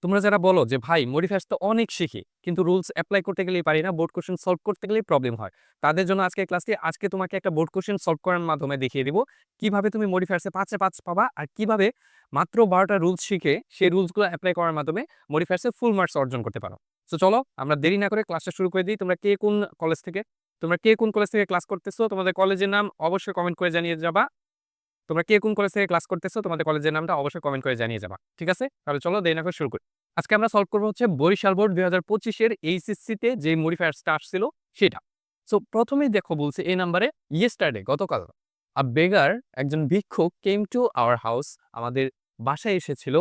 তোমরা যারা বলো যে ভাই মডিফায়ার্স তো অনেক শিখি কিন্তু রুলস অ্যাপ্লাই করতে গেলেই পারি না, বোর্ড কোশ্চেন সলভ করতে গেলেই প্রবলেম হয়, তাদের জন্য আজকে ক্লাসটি আজকে তোমাকে একটা বোর্ড কোশ্চেন সলভ করার মাধ্যমে দেখিয়ে দিব কিভাবে তুমি মডিফায়ার্সে 5-এ 5 পাবা আর কিভাবে মাত্র 12টা রুলস শিখে সেই রুলসগুলো অ্যাপ্লাই করার মাধ্যমে মডিফায়ার্সে ফুল মার্কস অর্জন করতে পারো। তো চলো আমরা দেরি না করে ক্লাসটা শুরু করে দিই। তোমরা কে কোন কলেজ থেকে ক্লাস করতেছো, তোমাদের কলেজের নাম অবশ্যই কমেন্ট করে জানিয়ে যাবা। তোমরা কে কোন কলেজ থেকে ক্লাস করতেছো তোমাদের কলেজের নামটা অবশ্যই কমেন্ট করে জানিয়ে যাবা, ঠিক আছে? তাহলে চলো দেরি না করে শুরু করি। আজকে আমরা সলভ করবো হচ্ছে বরিশাল বোর্ড 2025-এর এইচএসসি-তে যে মডিফায়ার্সটা আসছিল সেটা। সো প্রথমেই দেখো বলছে এই নাম্বারে, ইয়েস্টারডে গতকাল আ বেগার একজন ভিক্ষুক কেম টু আওয়ার হাউস, আমাদের বাসায় এসেছিল।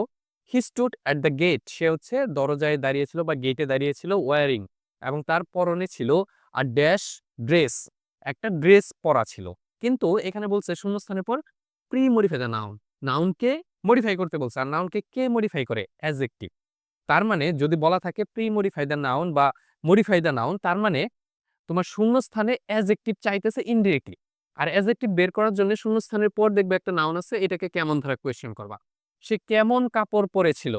He stood at the gate, সে হচ্ছে দরজায় দাঁড়িয়েছিল বা গেটে দাঁড়িয়েছিল, ওয়ারিং এবং তার পরনে ছিল আ ড্যাশ ড্রেস, একটা ড্রেস পরা ছিল। কিন্তু এখানে বলছে শূন্যস্থানের পর প্রি মডিফাই দ্য নাউন, নাউনকে মডিফাই করতে বলছে। আর নাউনকে কে মডিফাই করে? অ্যাডজেক্টিভ। তার মানে যদি বলা থাকে প্রি মডিফাই দ্য নাউন বা মডিফাই দ্য নাউন, তার মানে তোমার শূন্যস্থানে অ্যাডজেক্টিভ চাইতেছে ইনডিরেক্টলি। আর অ্যাডজেক্টিভ বের করার জন্য শূন্যস্থানের পর দেখবে একটা নাউন আছে, এটাকে কেমন ধারা কোয়েশ্চেন করবা। সে কেমন কাপড় পরেছিল?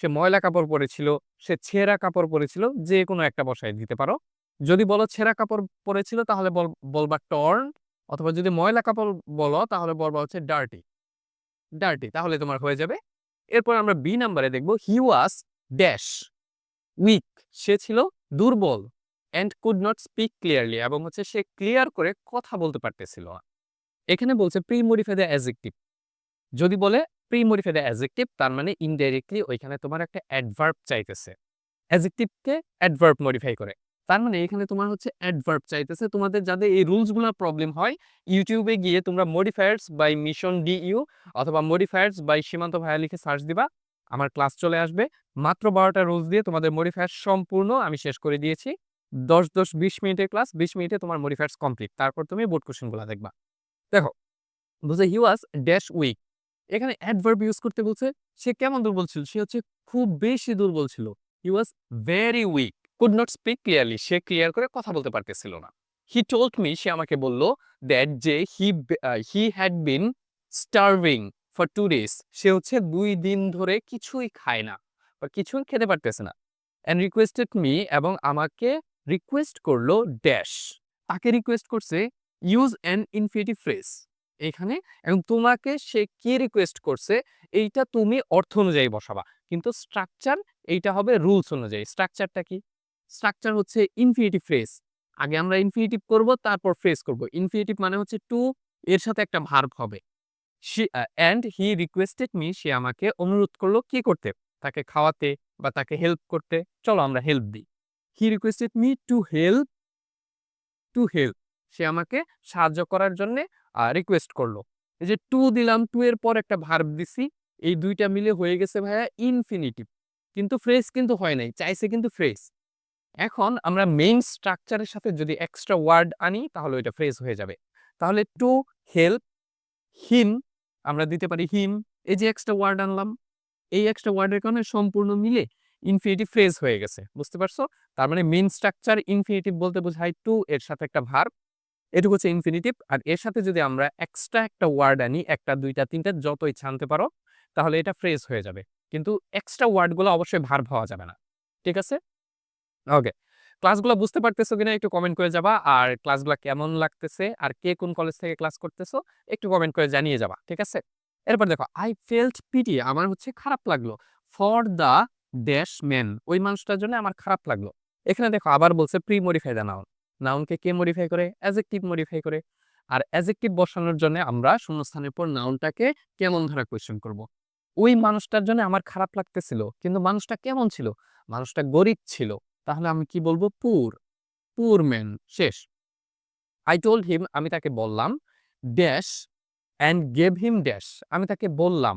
সে ময়লা কাপড় পরেছিল, সে ছেঁড়া কাপড় পরেছিল, যে কোনো একটা বসায় দিতে পারো। যদি বলো ছেঁড়া কাপড় পরেছিল তাহলে বলবা টর্ন, অথবা যদি ময়লা কাপড় বলো তাহলে বলবা হচ্ছে ডার্টি। ডার্টি তাহলে তোমার হয়ে যাবে। এরপর আমরা বি নাম্বারে দেখব, হি ওয়াজ ড্যাশ উইক, সে ছিল দুর্বল, and could not speak clearly, এবং হচ্ছে সে ক্লিয়ার করে কথা বলতে পারতেছিল না। এখানে বলছে প্রি মডিফাই দ্য অ্যাডজেক্টিভ। যদি বলে প্রি মডিফাই দ্য অ্যাডজেক্টিভ, তার মানে ইনডাইরেক্টলি ওইখানে তোমার একটা অ্যাডভার্ব চাইতেছে। অ্যাডজেক্টিভকে অ্যাডভার্ব মডিফাই করে, তার মানে এখানে তোমার হচ্ছে অ্যাডভার্ব চাইতেছে। তোমাদের যাদের এই রুলসগুলো প্রবলেম হয়, ইউটিউবে গিয়ে তোমরা মডিফায়ার্স বাই মিশন ডিইউ অথবা মডিফায়ার্স বাই সীমান্ত ভাইয়া লিখে সার্চ দিবা, আমার ক্লাস চলে আসবে। মাত্র 12টা রুলস দিয়ে তোমাদের মডিফায়ার্স সম্পূর্ণ আমি শেষ করে দিয়েছি। 10-10 20 মিনিটের ক্লাস, 20 মিনিটে তোমার মডিফায়ার্স কমপ্লিট। তারপর তুমি বোর্ড কোশ্চেনগুলো দেখবা। দেখো বলছে হি ওয়াজ ড্যাশ উইক, এখানে অ্যাডভার্ব ইউজ করতে বলছে। সে কেমন দুর্বল ছিল? সে হচ্ছে খুব বেশি দুর্বল ছিল। He was very weak, could not speak clearly, সে ক্লিয়ার করে কথা বলতে পারতেছিল না। হি টোল্ড মি, সে আমাকে বলল, দ্যাট যে he had been starving for 2 days, সে হচ্ছে 2 দিন ধরে কিছুই খায় না বা কিছুই খেতে পারতেছে না। অ্যান্ড রিকোয়েস্টেড মি, এবং আমাকে রিকোয়েস্ট করলো ড্যাশ, তাকে রিকোয়েস্ট করছে ইউজ অ্যান ইনফিনিটিভ ফ্রেজ এখানে। এবং তোমাকে সে কি রিকোয়েস্ট করছে এইটা তুমি অর্থ অনুযায়ী বসাবা, কিন্তু স্ট্রাকচার এইটা হবে রুলস অনুযায়ী। স্ট্রাকচারটা কি? স্ট্রাকচার হচ্ছে ইনফিনিটিভ ফ্রেজ, আগে আমরা ইনফিনিটিভ করব তারপর ফ্রেজ করব। ইনফিনিটিভ মানে হচ্ছে টু, এর সাথে একটা ভার্ব হবে। অ্যান্ড হি রিকোয়েস্টেড মি, সে আমাকে অনুরোধ করলো কি করতে? তাকে খাওয়াতে বা তাকে হেল্প করতে। চলো আমরা হেল্প দিই। He requested me to help, সে আমাকে সাহায্য করার জন্য রিকোয়েস্ট করলো। এই যে টু দিলাম, টু এর পর একটা ভার্ব দিছি, এই দুইটা মিলে হয়ে গেছে ভাইয়া ইনফিনিটিভ। কিন্তু ফ্রেজ কিন্তু হয় নাই, চাইছে কিন্তু ফ্রেজ। এখন আমরা মেইন স্ট্রাকচারের সাথে যদি এক্সট্রা ওয়ার্ড আনি তাহলে ওইটা ফ্রেজ হয়ে যাবে। তাহলে টু হেল্প হিম, আমরা দিতে পারি হিম। এই যে এক্সট্রা ওয়ার্ড আনলাম, এই এক্সট্রা ওয়ার্ডের কারণে সম্পূর্ণ মিলে ইনফিনিটিভ ফ্রেজ হয়ে গেছে। বুঝতে পারছো? তার মানে মেইন স্ট্রাকচার ইনফিনিটিভ বলতে বোঝায় টু এর সাথে একটা ভার্ব, এটুকু হচ্ছে ইনফিনিটিভ। আর এর সাথে যদি আমরা এক্সট্রা একটা ওয়ার্ড আনি, একটা দুইটা তিনটা যত ইচ্ছা আনতে পারো, তাহলে এটা ফ্রেজ হয়ে যাবে। কিন্তু এক্সট্রা ওয়ার্ডগুলো অবশ্যই ভার্ব হওয়া যাবে না। ঠিক আছে? ওকে। ক্লাসগুলো বুঝতে পারতেছো কিনা একটু কমেন্ট করে যাবা। আর ক্লাসগুলো কেমন লাগতেছে আর কে কোন কলেজ থেকে ক্লাস করতেছো একটু কমেন্ট করে জানিয়ে যাবা। ঠিক আছে? এরপর দেখো, আই ফেল্ট পিটি, আমার হচ্ছে খারাপ লাগলো। ফর দ্য ড্যাশ ম্যান, ওই মানুষটার জন্য আমার খারাপ লাগলো। এখানে দেখো আবার বলছে প্রি মডিফাই দ্য নাউন, নাউনকে কে মডিফাই করে? অ্যাডজেক্টিভ মডিফাই করে। আর অ্যাডজেক্টিভ বসানোর জন্য আমরা শূন্যস্থানের পর নাউনটাকে কেমন ধারা কোয়েশ্চেন করব। ওই মানুষটার জন্য আমার খারাপ লাগতেছিল, কিন্তু মানুষটা কেমন ছিল? মানুষটা গরিব ছিল, তাহলে আমি কি বলবো? পুর ম্যান। শেষ। আই টোল্ড হিম, আমি তাকে বললাম, dash and gave him dash, আমি তাকে বললাম।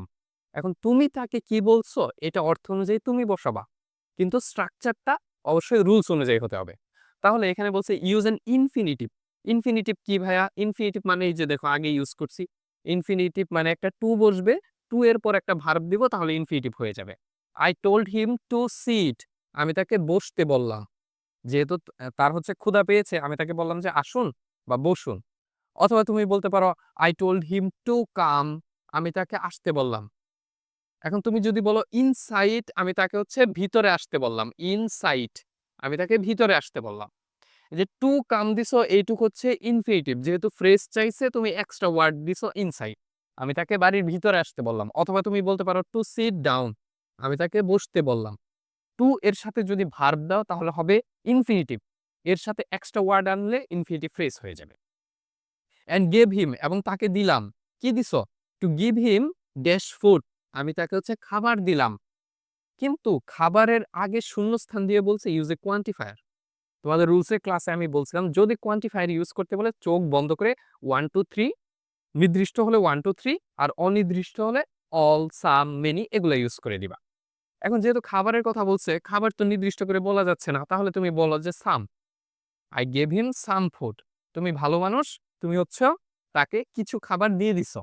এখন তুমি তাকে কি বলছো এটা অর্থ অনুযায়ী তুমি বসাবা, কিন্তু স্ট্রাকচারটা অবশ্যই রুলস অনুযায়ী হতে হবে। তাহলে এখানে বলছে ইউজ অ্যান ইনফিনিটিভ। ইনফিনিটিভ কি ভাইয়া? ইনফিনিটিভ মানে এই যে দেখো আগে ইউজ করছি। ইনফিনিটিভ মানে একটা টু বসবে, টু এর পর একটা ভার্ব দিব, তাহলে ইনফিনিটিভ হয়ে যাবে। I told him to sit, আমি তাকে বসতে বললাম। যেহেতু তার হচ্ছে ক্ষুধা পেয়েছে, আমি তাকে বললাম যে আসুন বা বসুন। অথবা তুমি বলতে পারো I told him to come, আমি তাকে আসতে বললাম। এখন তুমি যদি বলো ইনসাইট, আমি তাকে হচ্ছে ভিতরে আসতে বললাম। ইনসাইট, আমি তাকে ভিতরে আসতে বললাম। যে টু কাম দিছো, এইটুক হচ্ছে ইনফিনিটিভ, যেহেতু ফ্রেজ চাইছে তুমি এক্সট্রা ওয়ার্ড দিছো ইনসাইড, আমি তাকে বাড়ির ভিতরে আসতে বললাম। অথবা তুমি বলতে পারো টু সিট ডাউন, আমি তাকে বসতে বললাম। টু এর সাথে যদি ভার্ব দাও তাহলে হবে ইনফিনিটিভ, এর সাথে এক্সট্রা ওয়ার্ড আনলে ইনফিনিটিভ ফ্রেজ হয়ে যাবে। অ্যান্ড গেভ হিম, এবং তাকে দিলাম। কি দিছো? To give him dash food, আমি তাকে হচ্ছে খাবার দিলাম। কিন্তু খাবারের আগে শূন্যস্থান দিয়ে বলছে ইউজ এ কোয়ান্টিফায়ার। তোমাদের রুলসের ক্লাসে আমি বলছিলাম যদি কোয়ান্টিফায়ার ইউজ করতে বলে চোখ বন্ধ করে 1 2 3, নির্দিষ্ট হলে 1 2 3, আর অনির্দিষ্ট হলে অল, সাম, মেনি এগুলো ইউজ করে দিবা। এখন যেহেতু খাবারের কথা বলছে, খাবার তো নির্দিষ্ট করে বলা যাচ্ছে না, তাহলে তুমি বলো যে some, I gave him some food. তুমি ভালো মানুষ, তুমি হচ্ছে তাকে কিছু খাবার দিয়ে দিছো।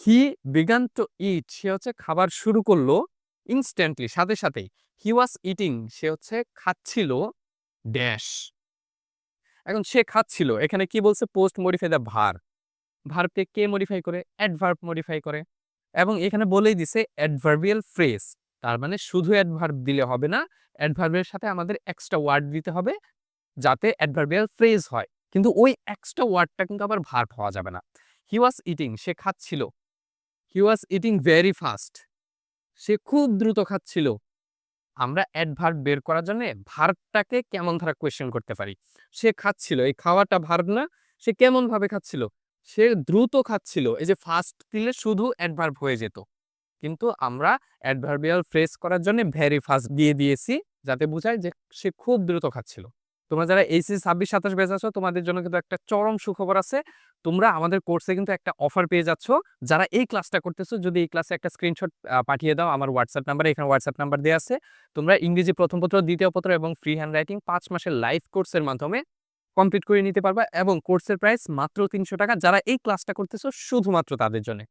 হি বিগান টু ইট, সে হচ্ছে খাবার শুরু করলো। ইনস্ট্যান্টলি, সাথে সাথেই। হি ওয়াজ ইটিং, সে হচ্ছে খাচ্ছিল ড্যাশ। এখন সে খাচ্ছিল, এখানে কি বলছে? Post modify the verb. ভার্বকে কে মডিফাই করে? অ্যাডভার্ব মডিফাই করে। এবং এখানে বলেই দিছে অ্যাডভার্বিয়াল ফ্রেজ, তার মানে শুধু অ্যাডভার্ব দিলে হবে না, অ্যাডভার্বের সাথে আমাদের এক্সট্রা ওয়ার্ড দিতে হবে যাতে অ্যাডভার্বিয়াল ফ্রেজ হয়। কিন্তু ওই এক্সট্রা ওয়ার্ডটা কিন্তু আবার ভার্ব হওয়া যাবে না। হি ওয়াজ ইটিং, সে খাচ্ছিল। হি ওয়াজ ইটিং ভেরি ফাস্ট, সে খুব দ্রুত খাচ্ছিল। আমরা অ্যাডভার্ব বের করার জন্য ভার্বটাকে কেমন ধারা কোয়েশ্চেন করতে পারি। সে খাচ্ছিল, এই খাওয়াটা ভার্ব না, সে কেমন ভাবে খাচ্ছিল? সে দ্রুত খাচ্ছিল। এই যে ফাস্ট দিলে শুধু অ্যাডভার্ব হয়ে যেত, কিন্তু আমরা অ্যাডভার্বিয়াল ফ্রেজ করার জন্য ভেরি ফাস্ট দিয়ে দিয়েছি, যাতে বোঝায় যে সে খুব দ্রুত খাচ্ছিল। তোমরা যারা এইচএসসি 26 27 ব্যাচ আছো, তোমাদের জন্য কিন্তু একটা চরম সুখবর আছে। তোমরা আমাদের কোর্সে কিন্তু একটা অফার পেয়ে যাচ্ছ। যারা এই ক্লাসটা করতেছো, যদি এই ক্লাসে একটা স্ক্রিনশট পাঠিয়ে দাও আমার হোয়াটসঅ্যাপ নাম্বারে, এখানে হোয়াটসঅ্যাপ নাম্বার দেওয়া আছে। তোমরা ইংরেজি প্রথম পত্র, দ্বিতীয় পত্র এবং ফ্রি হ্যান্ড রাইটিং 5 মাসের লাইভ কোর্সের মাধ্যমে কমপ্লিট করে নিতে পারবা, এবং কোর্সের প্রাইস মাত্র 300 টাকা। যারা এই ক্লাসটা করতেছো শুধুমাত্র তাদের জন্য।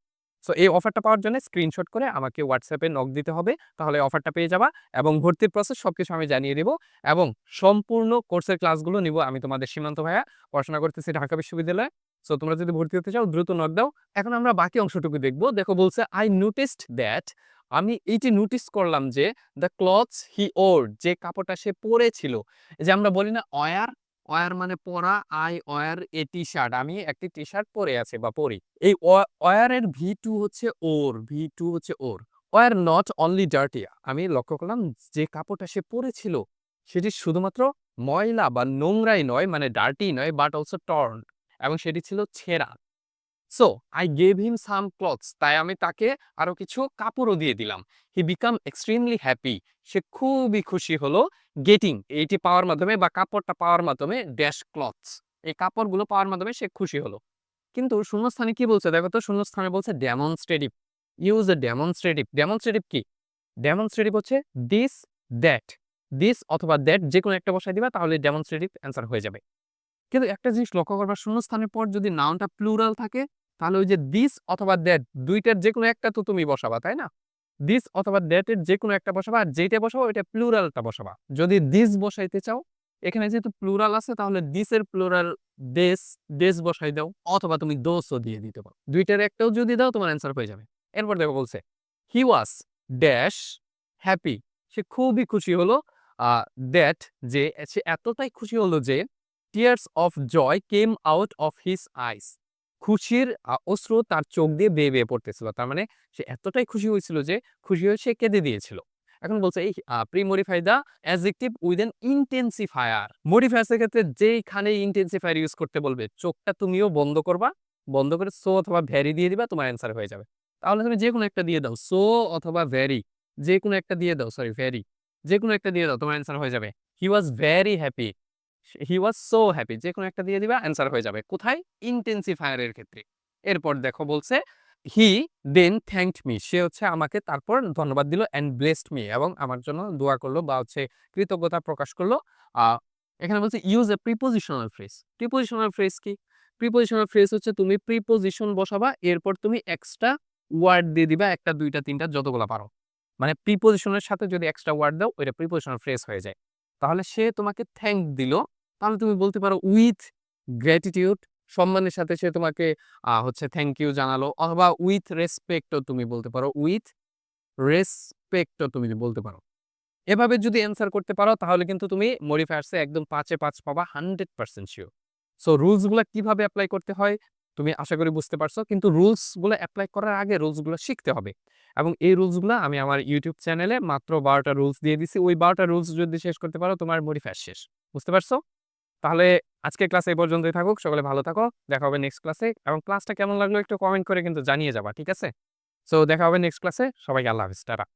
সো এই অফারটা পাওয়ার জন্য স্ক্রিনশট করে আমাকে হোয়াটসঅ্যাপে নক দিতে হবে, তাহলে অফারটা পেয়ে যাবা। এবং ভর্তির প্রসেস সবকিছু আমি জানিয়ে দেব, এবং সম্পূর্ণ কোর্সের ক্লাসগুলো নিব আমি, তোমাদের সীমান্ত ভাইয়া। পড়াশোনা করতেছি ঢাকা বিশ্ববিদ্যালয়ে। সো তোমরা যদি ভর্তি হতে চাও দ্রুত নক দাও। এখন আমরা বাকি অংশটুকু দেখবো। দেখো বলছে আই নোটিসড দ্যাট, আমি এইটি নোটিস করলাম যে দ্য ক্লথস হি ওর, যে কাপড়টা সে পরেছিল। এই যে আমরা বলি না ওয়্যার, ওয়্যার মানে পরা, I wear a T shirt, আমি একটি টি শার্ট পরে আছি বা পরি। এই ওয়্যার এর ভি টু হচ্ছে ওর, ভি টু হচ্ছে ওর। ওয়্যার নট অনলি ডার্টি, আমি লক্ষ্য করলাম যে কাপড়টা সে পরেছিল সেটি শুধুমাত্র ময়লা বা নোংরাই নয়, মানে ডার্টি নয়, বাট অলসো টর্ন, এবং সেটি ছিল ছেঁড়া। So I gave him some clothes, তাই আমি তাকে আরো কিছু কাপড়ও দিয়ে দিলাম। হি বিকাম এক্সট্রিমলি হ্যাপি, সে খুবই খুশি হলো। গেটিং, এইটি পাওয়ার মাধ্যমে বা কাপড়টা পাওয়ার মাধ্যমে, ড্যাশ ক্লথস, এই কাপড়গুলো পাওয়ার মাধ্যমে সে খুশি হলো। কিন্তু শূন্যস্থানে কি বলছে দেখো তো? শূন্যস্থানে বলছে demonstrative. Use a demonstrative. Demonstrative কি? ডেমনস্ট্রেটিভ হচ্ছে দিস, দ্যাট। দিস অথবা দ্যাট যে কোনো একটা বসাই দিবা, তাহলে ডেমনস্ট্রেটিভ অ্যান্সার হয়ে যাবে। কিন্তু একটা জিনিস লক্ষ্য করবা, শূন্যস্থানের পর যদি নাউনটা প্লুরাল থাকে, তাহলে ওই যে দিস অথবা দ্যাট দুইটার যে কোনো একটা তো তুমি বসাবা, তাই না? দিস অথবা দ্যাট এর যে কোনো একটা বসাবা, আর যেটা বসাবো ওইটা প্লুরালটা বসাবা। যদি দিস বসাইতে চাও, এখানে যেহেতু প্লুরাল আছে, তাহলে দিস এর প্লুরাল দেশ, দেশ বসাই দাও, অথবা তুমি দোসও দিয়ে দিতে পারো। দুইটার একটাও যদি দাও তোমার অ্যান্সার হয়ে যাবে। এরপর দেখো বলছে হি ওয়াজ ড্যাশ হ্যাপি, সে খুবই খুশি হলো। দ্যাট, যে সে এতটাই খুশি হলো যে tears of joy came out of his eyes, খুশির অশ্রু তার চোখ দিয়ে বেয়ে বেয়ে পড়তেছিল। তার মানে সে এতটাই খুশি হয়েছিল যে খুশি হয়ে সে কেঁদে দিয়েছিল। এখন বলছে এই premodify the adjective with an intensifier. Modifiers এর ক্ষেত্রে যেইখানে ইন্টেন্সিফায়ার ইউজ করতে বলবে, চোখটা তুমিও বন্ধ করবা, বন্ধ করে সো অথবা ভ্যারি দিয়ে দিবা, তোমার অ্যান্সার হয়ে যাবে। তাহলে তুমি যে কোনো একটা দিয়ে দাও, সো অথবা ভ্যারি, যে কোনো একটা দিয়ে দাও, সরি ভ্যারি, যে কোনো একটা দিয়ে দাও, তোমার অ্যান্সার হয়ে যাবে। He was very happy, he was so happy, যে কোনো একটা দিয়ে দিবা, অ্যান্সার হয়ে যাবে। কোথায়? ইন্টেন্সিফায়ারের ক্ষেত্রে। এরপর দেখো বলছে হি দেন থ্যাঙ্কড মি, সে হচ্ছে আমাকে তারপর ধন্যবাদ দিল, অ্যান্ড ব্লেসড মি, এবং আমার জন্য দোয়া করলো বা হচ্ছে কৃতজ্ঞতা প্রকাশ করলো। আহ এখানে বলছে use a prepositional phrase. Prepositional phrase কি? প্রিপোজিশনাল ফ্রেজ হচ্ছে তুমি প্রিপোজিশন বসাবা, এরপর তুমি এক্সট্রা ওয়ার্ড দিয়ে দিবা, একটা দুইটা তিনটা যতগুলো পারো। মানে প্রিপোজিশনের সাথে যদি এক্সট্রা ওয়ার্ড দাও, ওইটা প্রিপোজিশনাল ফ্রেজ হয়ে যায়। তাহলে সে তোমাকে থ্যাঙ্ক দিল, তাহলে তুমি বলতে পারো উইথ গ্র্যাটিটিউড, সম্মানের সাথে সে তোমাকে হচ্ছে থ্যাংক ইউ জানালো, অথবা উইথ রেসপেক্টও তুমি বলতে পারো, উইথ রেসপেক্টও তুমি বলতে পারো। এভাবে যদি অ্যান্সার করতে পারো তাহলে কিন্তু তুমি মডিফায়ার্সে একদম ৫ এ ৫ পাবা 100% সিওর। সো রুলস গুলা কিভাবে এপ্লাই করতে হয় তুমি আশা করি বুঝতে পারছো। কিন্তু রুলস গুলা এপ্লাই করার আগে রুলস গুলা শিখতে হবে। এবং এই রুলস গুলা আমি আমার YouTube চ্যানেলে মাত্র ১২ টা রুলস দিয়ে দিছি। ওই ১২ টা রুলস যদি শেষ করতে পারো তোমার মডিফায়ার শেষ। বুঝতে পারছো? তাহলে আজকের ক্লাস এই পর্যন্তই থাকুক। সকলে ভালো থাকো। দেখা হবে নেক্সট ক্লাসে এবং ক্লাসটা কেমন লাগলো একটু কমেন্ট করে কিন্তু জানিয়ে যাবা। ঠিক আছে? সো দেখা হবে নেক্সট ক্লাসে। সবাইকে আল্লাহ হাফেজ। টাটা।